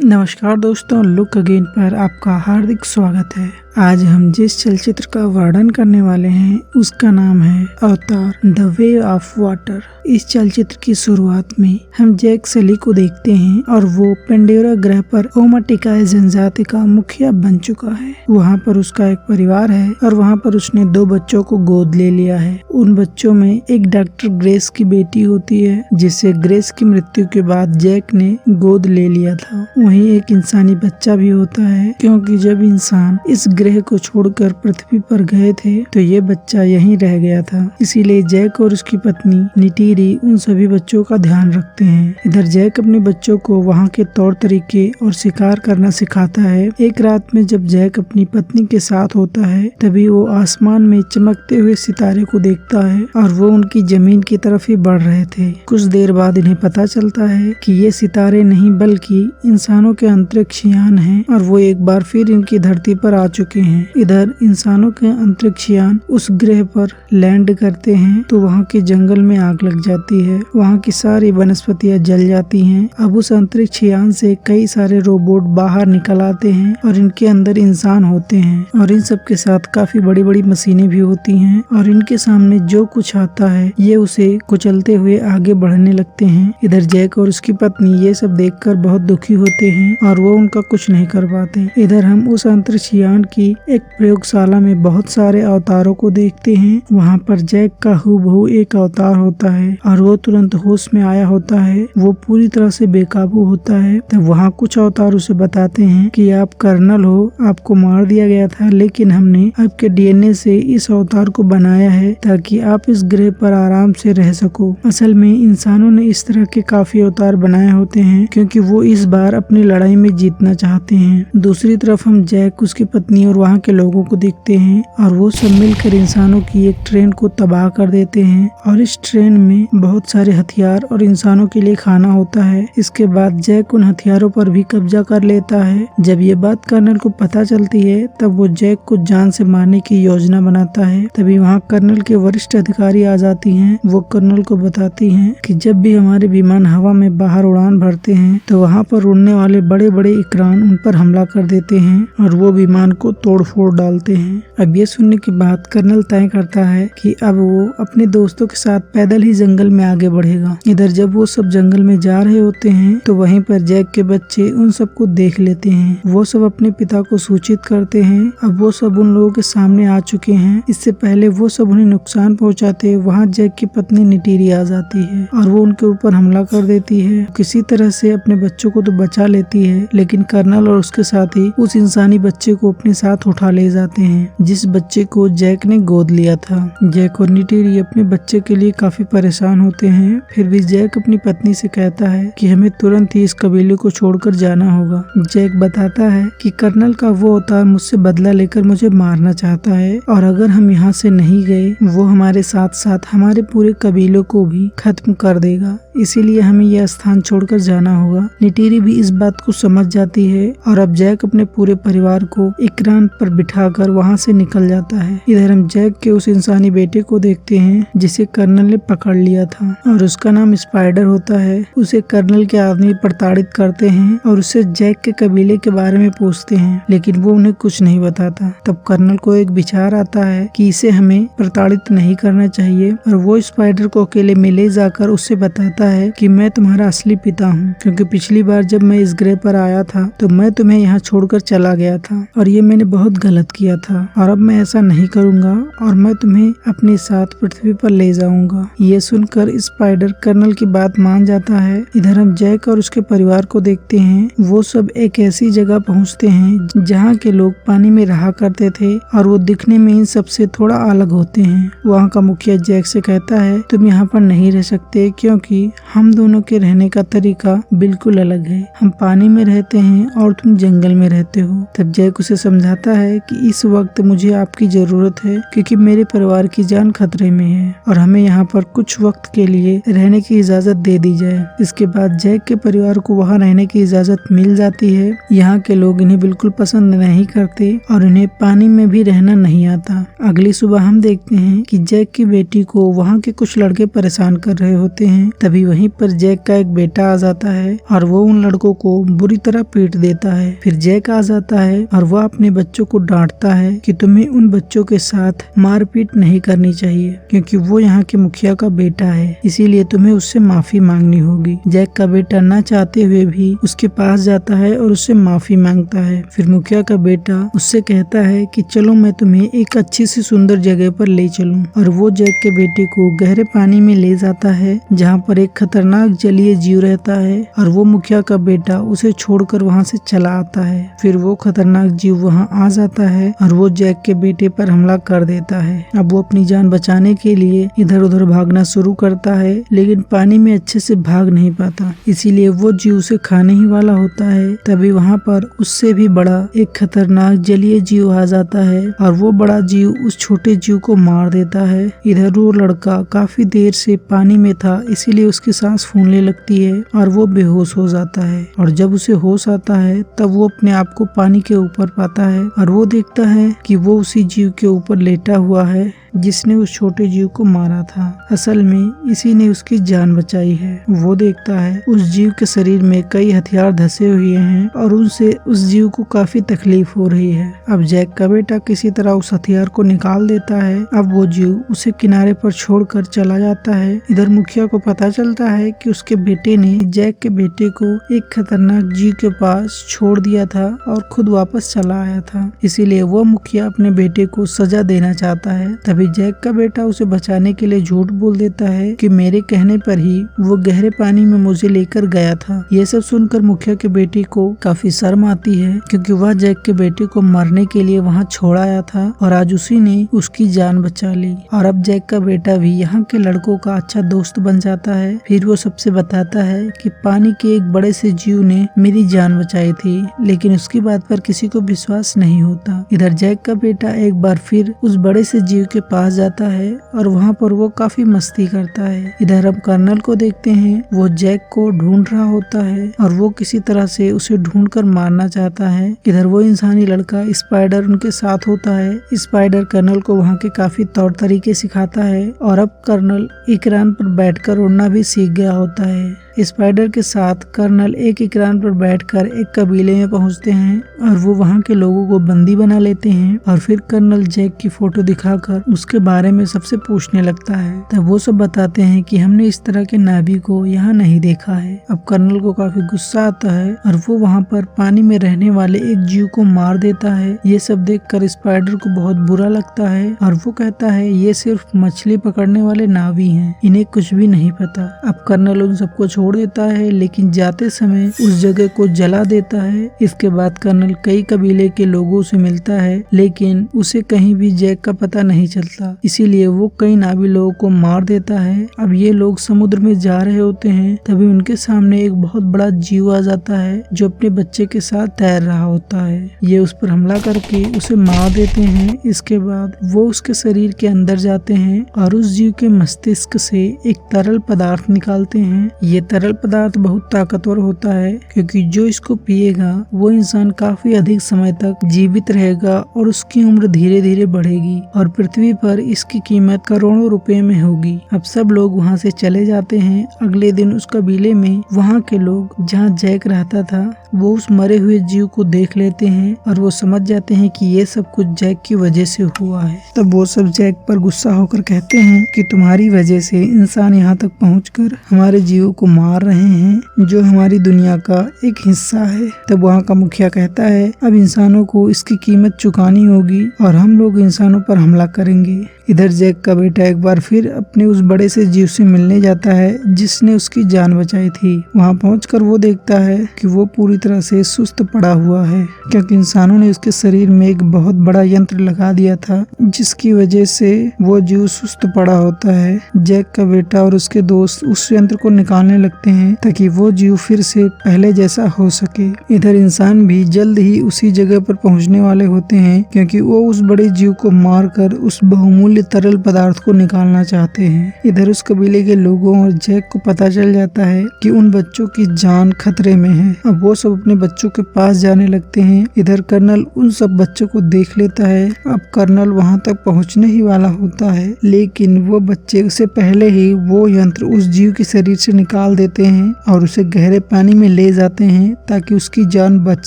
नमस्कार दोस्तों, look again पर आपका हार्दिक स्वागत है। आज हम जिस चलचित्र का वर्णन करने वाले हैं उसका नाम है अवतार द वे ऑफ वाटर। इस चलचित्र की शुरुआत में हम जैक सली को देखते हैं और वो पेंडोरा ग्रह पर ओमाटिकाई जनजाति का मुखिया बन चुका है। वहाँ पर उसका एक परिवार है और वहाँ पर उसने 2 बच्चों को गोद ले लिया है। उन बच्चों में एक डॉक्टर ग्रेस की बेटी होती है जिसे ग्रेस की मृत्यु के बाद जैक ने गोद ले लिया था। वहीं एक इंसानी बच्चा भी होता है, क्योंकि जब इंसान इस ग्रह को छोड़कर पृथ्वी पर गए थे तो ये बच्चा यहीं रह गया था। इसीलिए जैक और उसकी पत्नी निटीरी उन सभी बच्चों का ध्यान रखते हैं। इधर जैक अपने बच्चों को वहाँ के तौर तरीके और शिकार करना सिखाता है। एक रात में जब जैक अपनी पत्नी के साथ होता है तभी वो आसमान में चमकते हुए सितारे को देखता है और वो उनकी जमीन की तरफ ही बढ़ रहे थे। कुछ देर बाद इन्हें पता चलता है कि ये सितारे नहीं बल्कि इंसानों के अंतरिक्ष यान हैं और वो एक बार फिर इनकी धरती पर आ चुके हैं। इधर इंसानों के अंतरिक्ष यान उस ग्रह पर लैंड करते हैं तो वहाँ के जंगल में आग लग जाती है। वहाँ की सारी वनस्पतियाँ जल जाती हैं। अब उस अंतरिक्ष यान से कई सारे रोबोट बाहर निकल आते हैं और इनके अंदर इंसान होते हैं और इन सब के साथ काफी बड़ी बड़ी मशीनें भी होती हैं और इनके सामने जो कुछ आता है ये उसे कुचलते हुए आगे बढ़ने लगते हैं। इधर जैक और उसकी पत्नी ये सब देखकर बहुत दुखी होते हैं और वो उनका कुछ नहीं कर पाते। इधर हम उस अंतरिक्ष यान की एक प्रयोगशाला में बहुत सारे अवतारों को देखते हैं। वहाँ पर जैक का हूबहू एक अवतार होता है और वो तुरंत होश में आया होता है। वो पूरी तरह से बेकाबू होता है। तब वहाँ कुछ अवतार उसे बताते हैं कि आप कर्नल हो, आपको मार दिया गया था, लेकिन हमने आपके डीएनए से इस अवतार को बनाया है ताकि आप इस ग्रह पर आराम से रह सको। असल में इंसानों ने इस तरह के काफी अवतार बनाए होते हैं क्योंकि वो इस बार अपनी लड़ाई में जीतना चाहते हैं। दूसरी तरफ हम जैक, उसकी पत्नी और वहाँ के लोगों को देखते हैं और वो सब मिलकर इंसानों की एक ट्रेन को तबाह कर देते हैं और इस ट्रेन में बहुत सारे हथियार और इंसानों के लिए खाना होता है। इसके बाद जैक उन हथियारों पर भी कब्जा कर लेता है। जब ये बात कर्नल को पता चलती है तब वो जैक को जान से मारने की योजना बनाता है। तभी वहाँ कर्नल के वरिष्ठ अधिकारी आ जाती हैं। वो कर्नल को बताती हैं कि जब भी हमारे विमान हवा में बाहर उड़ान भरते हैं तो वहाँ पर उड़ने वाले बड़े बड़े इकरान उन पर हमला कर देते हैं और वो विमान को तोड़ फोड़ डालते हैं। अब ये सुनने के बाद कर्नल तय करता है कि अब वो अपने दोस्तों के साथ पैदल ही जंगल में आगे बढ़ेगा। इधर जब वो सब जंगल में जा रहे होते हैं तो वहीं पर जैक के बच्चे उन सबको देख लेते हैं। वो सब अपने पिता को सूचित करते हैं। अब वो सब उन लोगों के सामने आ चुके हैं। इससे पहले वो सब उन्हें नुकसान पहुंचाते वहाँ जैक की पत्नी निटीरी आ जाती है और वो उनके ऊपर हमला कर देती है। किसी तरह से अपने बच्चों को तो बचा लेती है, लेकिन कर्नल और उसके साथी उस इंसानी बच्चे को अपने साथ उठा ले जाते हैं जिस बच्चे को जैक ने गोद लिया था। जैक और निटीरी अपने बच्चे के लिए काफी परेशान होते हैं। फिर भी जैक अपनी पत्नी से कहता है कि हमें तुरंत ही इस कबीले को छोड़कर जाना होगा। जैक बताता है कि कर्नल का वो अवतार मुझसे बदला लेकर मुझे मारना चाहता है और अगर हम यहाँ से नहीं गए वो हमारे साथ साथ हमारे पूरे कबीलों को भी खत्म कर देगा। इसीलिए हमें यह स्थान छोड़कर जाना होगा। निटीरी भी इस बात को समझ जाती है और अब जैक अपने पूरे परिवार को इकरान पर बिठाकर वहाँ से निकल जाता है। इधर हम जैक के उस इंसानी बेटे को देखते हैं जिसे कर्नल ने पकड़ लिया था और उसका नाम स्पाइडर होता है। उसे कर्नल के आदमी प्रताड़ित करते हैं और उससे जैक के कबीले के बारे में पूछते हैं, लेकिन वो उन्हें कुछ नहीं बताता। तब कर्नल को एक विचार आता है कि इसे हमें प्रताड़ित नहीं करना चाहिए और वो स्पाइडर को अकेले में ले जाकर उससे बताता है कि मैं तुम्हारा असली पिता हूँ, क्योंकि पिछली बार जब मैं इस ग्रह पर आया था तो मैं तुम्हें यहाँ छोड़कर चला गया था और ये मैंने बहुत गलत किया था और अब मैं ऐसा नहीं करूँगा और मैं तुम्हें अपने साथ पृथ्वी पर ले जाऊंगा। ये सुनकर स्पाइडर कर्नल की बात मान जाता है। इधर हम जैक और उसके परिवार को देखते हैं। वो सब एक ऐसी जगह पहुँचते हैं जहाँ के लोग पानी में रहा करते थे और वो दिखने में इन सबसे थोड़ा अलग होते हैं। वहाँ का मुखिया जैक से कहता है तुम यहाँ पर नहीं रह सकते क्योंकि हम दोनों के रहने का तरीका बिल्कुल अलग है। हम पानी में रहते हैं और तुम जंगल में रहते हो। तब जैक उसे समझाता है कि इस वक्त मुझे आपकी जरूरत है क्योंकि मेरे परिवार की जान खतरे में है और हमें यहाँ पर कुछ वक्त के लिए रहने की इजाजत दे दी जाए। इसके बाद जैक के परिवार को वहाँ रहने की इजाजत मिल जाती है। यहाँ के लोग इन्हें बिल्कुल पसंद नहीं करते और इन्हें पानी में भी रहना नहीं आता। अगली सुबह हम देखते हैं कि जैक की बेटी को वहाँ के कुछ लड़के परेशान कर रहे होते हैं। तभी तभी वहीं पर जैक का एक बेटा आ जाता है और वो उन लड़कों को बुरी तरह पीट देता है। फिर जैक आ जाता है और वह अपने बच्चों को डांटता है कि तुम्हें उन बच्चों के साथ मारपीट नहीं करनी चाहिए, क्योंकि वो यहाँ के मुखिया का बेटा है, इसीलिए तुम्हें उससे माफी मांगनी होगी। जैक का बेटा न चाहते हुए भी उसके पास जाता है और उससे माफी मांगता है। फिर मुखिया का बेटा उससे कहता है कि चलो मैं तुम्हें एक अच्छी सी सुंदर जगह पर ले चलूं, और वो जैक के बेटे को गहरे पानी में ले जाता है जहाँ पर एक खतरनाक जलीय जीव रहता है, और वो मुखिया का बेटा उसे छोड़कर वहाँ से चला आता है। फिर वो खतरनाक जीव वहाँ आ जाता है और वो जैक के बेटे पर हमला कर देता है। अब वो अपनी जान बचाने के लिए इधर उधर भागना शुरू करता है, लेकिन पानी में अच्छे से भाग नहीं पाता, इसीलिए वो जीव उसे खाने ही वाला होता है। तभी वहाँ पर उससे भी बड़ा एक खतरनाक जलीय जीव आ जाता है और वो बड़ा जीव उस छोटे जीव को मार देता है। इधर वो लड़का काफी देर से पानी में था, इसीलिए उसकी सांस फूलने लगती है और वो बेहोश हो जाता है। और जब उसे होश आता है तब वो अपने आप को पानी के ऊपर पाता है और वो देखता है कि वो उसी जीव के ऊपर लेटा हुआ है जिसने उस छोटे जीव को मारा था। असल में इसी ने उसकी जान बचाई है। वो देखता है उस जीव के शरीर में कई हथियार धंसे हुए हैं और उनसे उस जीव को काफी तकलीफ हो रही है। अब जैक का बेटा किसी तरह उस हथियार को निकाल देता है। अब वो जीव उसे किनारे पर छोड़कर चला जाता है। इधर मुखिया को पता चलता है कि उसके बेटे ने जैक के बेटे को एक खतरनाक जीव के पास छोड़ दिया था और खुद वापस चला आया था, इसीलिए वो मुखिया अपने बेटे को सजा देना चाहता है। तभी जैक का बेटा उसे बचाने के लिए झूठ बोल देता है कि मेरे कहने पर ही वो गहरे पानी में मुझे लेकर गया था। ये सब सुनकर मुखिया के बेटे को काफी शर्म आती है, क्योंकि वह जैक के बेटे को मारने के लिए वहाँ छोड़ आया था और आज उसी ने उसकी जान बचा ली। और अब जैक का बेटा भी यहाँ के लड़कों का अच्छा दोस्त बन जाता है। फिर वो सबसे बताता है कि पानी के एक बड़े से जीव ने मेरी जान बचाई थी, लेकिन उसकी बात पर किसी को विश्वास नहीं होता। इधर जैक का बेटा एक बार फिर उस बड़े से जीव के पास जाता है और वहाँ पर वो काफी मस्ती करता है। इधर हम कर्नल को देखते हैं, वो जैक को ढूंढ रहा होता है और वो किसी तरह से उसे ढूंढकर मारना चाहता है। इधर वो इंसानी लड़का स्पाइडर उनके साथ होता है। स्पाइडर कर्नल को वहाँ के काफी तौर तरीके सिखाता है और अब कर्नल इकरान पर बैठकर उड़ना भी सीख गया होता है। स्पाइडर के साथ कर्नल एक इकरान पर बैठकर एक कबीले में पहुंचते हैं और वो वहाँ के लोगों को बंदी बना लेते हैं। और फिर कर्नल जैक की फोटो दिखाकर उसके बारे में सबसे पूछने लगता है। तब वो सब बताते हैं कि हमने इस तरह के नाभी को यहाँ नहीं देखा है। अब कर्नल को काफी गुस्सा आता है और वो वहाँ पर पानी में रहने वाले एक जीव को मार देता है। ये सब देखकर स्पाइडर को बहुत बुरा लगता है और वो कहता है ये सिर्फ मछली पकड़ने वाले नावी हैं, इन्हें कुछ भी नहीं पता। अब कर्नल उन सबको छोड़ देता है, लेकिन जाते समय उस जगह को जला देता है। इसके बाद कर्नल कई कबीले के लोगों से मिलता है, लेकिन उसे कहीं भी जैक का पता नहीं चलता, इसीलिए वो कई नावी लोगों को मार देता है। अब ये लोग समुद्र में जा रहे होते हैं, तभी उनके सामने एक बहुत बड़ा जीव आ जाता है जो अपने बच्चे के साथ तैर रहा होता है। ये उस पर हमला करके उसे मार देते हैं। इसके बाद वो उसके शरीर के अंदर जाते हैं और उस जीव के मस्तिष्क से एक तरल पदार्थ निकालते हैं। ये तरल पदार्थ बहुत ताकतवर होता है, क्योंकि जो इसको पिएगा वो इंसान काफी अधिक समय तक जीवित रहेगा और उसकी उम्र धीरे धीरे बढ़ेगी और पृथ्वी पर इसकी कीमत करोड़ों रुपए में होगी। अब सब लोग वहाँ से चले जाते हैं। अगले दिन उस कबीले में वहाँ के लोग जहाँ जैक रहता था वो उस मरे हुए जीव को देख लेते हैं और वो समझ जाते हैं कि ये सब कुछ जैक की वजह से हुआ है। तब वो सब जैक पर गुस्सा होकर कहते हैं कि तुम्हारी वजह से इंसान यहाँ तक पहुँचकर हमारे जीवों को मार रहे हैं, जो हमारी दुनिया का एक हिस्सा है। तब वहाँ का मुखिया कहता है अब इंसानों को इसकी कीमत चुकानी होगी और हम लोग इंसानों पर हमला करेंगे। इधर जैक का बेटा एक बार फिर अपने उस बड़े से जीव से मिलने जाता है जिसने उसकी जान बचाई थी। वहाँ पहुंचकर वो देखता है कि वो पूरी तरह से सुस्त पड़ा हुआ है, क्योंकि इंसानों ने उसके शरीर में एक बहुत बड़ा यंत्र लगा दिया था, जिसकी वजह से वो जीव सुस्त पड़ा होता है। जैक का बेटा और उसके दोस्त उस यंत्र को निकालने लगते हैं ताकि वो जीव फिर से पहले जैसा हो सके। इधर इंसान भी जल्द ही उसी जगह पर पहुंचने वाले होते हैं क्योंकि वो उस बड़े जीव को मारकर उस बहुमूल्य तरल पदार्थ को निकालना चाहते हैं। इधर उस कबीले के लोगों और जैक को पता चल जाता है कि उन बच्चों की जान खतरे में है। अब वो सब अपने बच्चों के पास जाने लगते हैं। इधर कर्नल उन सब बच्चों को देख लेता है। अब कर्नल वहां तक पहुंचने ही वाला होता है, लेकिन वो बच्चे से पहले ही वो यंत्र उस जीव के शरीर से निकाल देते हैं और उसे गहरे पानी में ले जाते हैं ताकि उसकी जान बच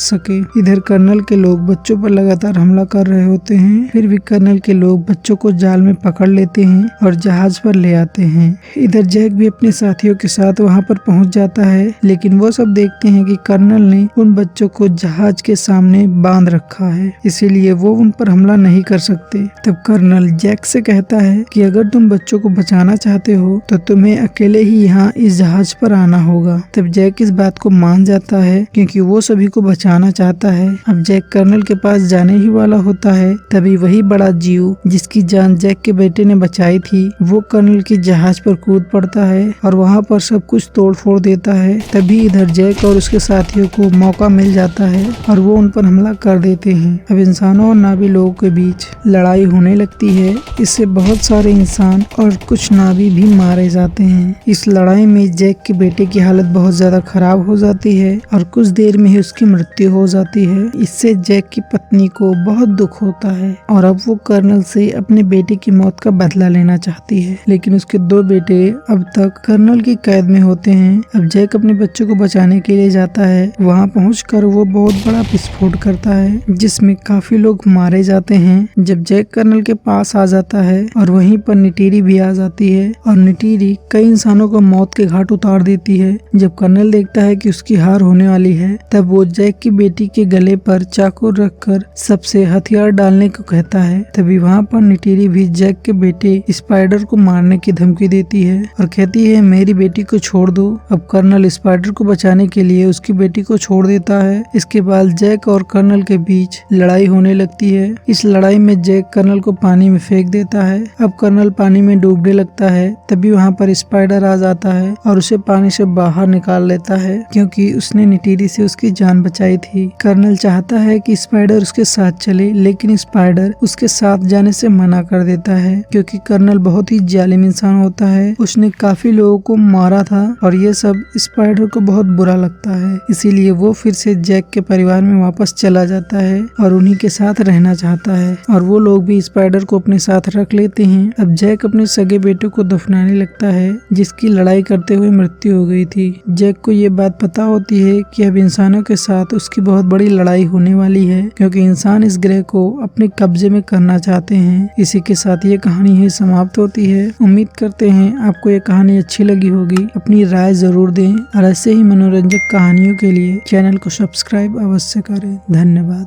सके। इधर कर्नल के लोग बच्चों पर लगातार हमला कर रहे होते हैं, फिर भी कर्नल के लोग बच्चों को जाल में पकड़ लेते हैं और जहाज पर ले आते हैं। इधर जैक भी अपने साथियों के साथ वहां पर पहुंच जाता है, लेकिन वो सब देखते हैं कि कर्नल ने उन बच्चों को जहाज के सामने बांध रखा है, इसीलिए वो उन पर हमला नहीं कर सकते। तब कर्नल जैक से कहता है कि अगर तुम बच्चों को बचाना चाहते हो तो तुम्हें अकेले ही यहाँ इस जहाज पर आना होगा। तब जैक इस बात को मान जाता है क्योंकि वो सभी को बचाना चाहता है। अब जैक कर्नल के पास जाने ही वाला होता है, तभी वही बड़ा जीव जिसकी जान जैक के बेटे ने बचाई थी वो कर्नल की जहाज पर कूद पड़ता है और वहाँ पर सब कुछ तोड़ फोड़ देता है। तभी इधर जैक और उसके साथियों को मौका मिल जाता है और वो उन पर हमला कर देते हैं। अब इंसानों और नावी लोगों के बीच लड़ाई होने लगती है। इससे बहुत सारे इंसान और कुछ नावी भी मारे जाते हैं। इस लड़ाई में जैक के बेटे की हालत बहुत ज्यादा खराब हो जाती है और कुछ देर में ही उसकी मृत्यु हो जाती है। इससे जैक की पत्नी को बहुत दुख होता है और अब वो कर्नल से अपने बेटे की मौत का बदला लेना चाहती है, लेकिन उसके दो बेटे अब तक कर्नल की कैद में होते हैं। अब जैक अपने बच्चों को बचाने के लिए जाता है। वहाँ पहुंचकर वो बहुत बड़ा विस्फोट करता है जिसमें काफी लोग मारे जाते हैं। जब जैक कर्नल के पास आ जाता है और वहीं पर निटीरी भी आ जाती है और निटीरी कई इंसानों को मौत के घाट उतार देती है। जब कर्नल देखता है कि उसकी हार होने वाली है, तब वो जैक की बेटी के गले पर चाकू रखकर सबसे हथियार डालने को कहता है। तभी वहाँ पर निटीरी भी जैक के बेटे स्पाइडर को मारने की धमकी देती है और कहती है मेरी बेटी को छोड़ दो। अब कर्नल स्पाइडर को बचाने के लिए उसकी बेटी को छोड़ देता है। इसके बाद जैक और कर्नल के बीच लड़ाई होने लगती है। इस लड़ाई में जैक कर्नल को पानी में फेंक देता है। अब कर्नल पानी में डूबने लगता है। तभी वहाँ पर स्पाइडर आ जाता है और उसे पानी से बाहर निकाल लेता है क्योंकि उसने निटीरी से उसकी जान बचाई थी। कर्नल चाहता है कि स्पाइडर उसके साथ चले, लेकिन स्पाइडर उसके साथ जाने से मना कर देता है क्योंकि कर्नल बहुत ही जालिम इंसान होता है। उसने काफी लोगों को मारा था और ये सब स्पाइडर को बहुत बुरा लगता है, इसीलिए वो फिर से जैक के परिवार में वापस चला जाता है और उन्हीं के साथ रहना चाहता है और वो लोग भी स्पाइडर को अपने साथ रख लेते हैं। अब जैक अपने सगे बेटे को दफनाने लगता है जिसकी लड़ाई करते हुए मृत्यु हो गई थी। जैक को ये बात पता होती है कि अब इंसानों के साथ उसकी बहुत बड़ी लड़ाई होने वाली है क्योंकि इंसान इस ग्रह को अपने कब्जे में करना चाहते हैं। इसी के साथ ये कहानी है समाप्त होती है। उम्मीद करते हैं आपको ये कहानी अच्छी लगी होगी। अपनी राय जरूर दें और ऐसे ही मनोरंजक कहानियों के लिए चैनल को सब्सक्राइब अवश्य करें। धन्यवाद।